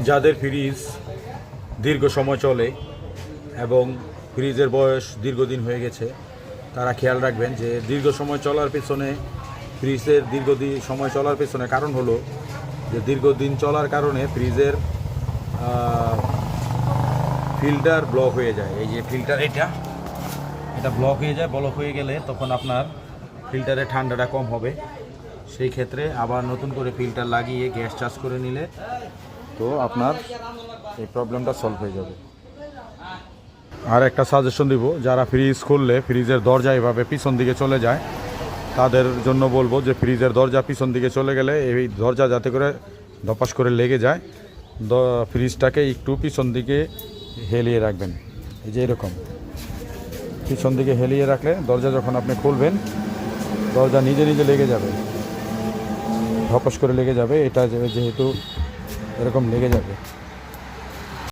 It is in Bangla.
যাদের ফ্রিজ দীর্ঘ সময় চলে এবং ফ্রিজের বয়স দীর্ঘদিন হয়ে গেছে, তারা খেয়াল রাখবেন যে দীর্ঘ সময় চলার পেছনে ফ্রিজের দীর্ঘদিন সময় চলার পেছনে কারণ হলো যে দীর্ঘদিন চলার কারণে ফ্রিজের ফিল্টার ব্লক হয়ে যায়। এই যে ফিল্টার এটা ব্লক হয়ে যায়। ব্লক হয়ে গেলে তখন আপনার ফিল্টারে ঠান্ডাটা কম হবে। সেই ক্ষেত্রে আবার নতুন করে ফিল্টার লাগিয়ে গ্যাস চার্জ করে নিলে তো আপনার এই প্রবলেমটা সলভ হয়ে যাবে। আর একটা সাজেশন দিব, যারা ফ্রিজ খুললে ফ্রিজের দরজা এভাবে পিছন দিকে চলে যায়, তাদের জন্য বলবো যে ফ্রিজের দরজা পিছন দিকে চলে গেলে এই দরজা যাতে করে ধপাস করে লেগে যায়, ফ্রিজটাকে একটু পিছন দিকে হেলিয়ে রাখবেন। এই যে এরকম পিছন দিকে হেলিয়ে রাখলে দরজা যখন আপনি খুলবেন, দরজা নিজে নিজে লেগে যাবে, ধপাস করে লেগে যাবে। এটা যেহেতু এরকম লেগে যাবে।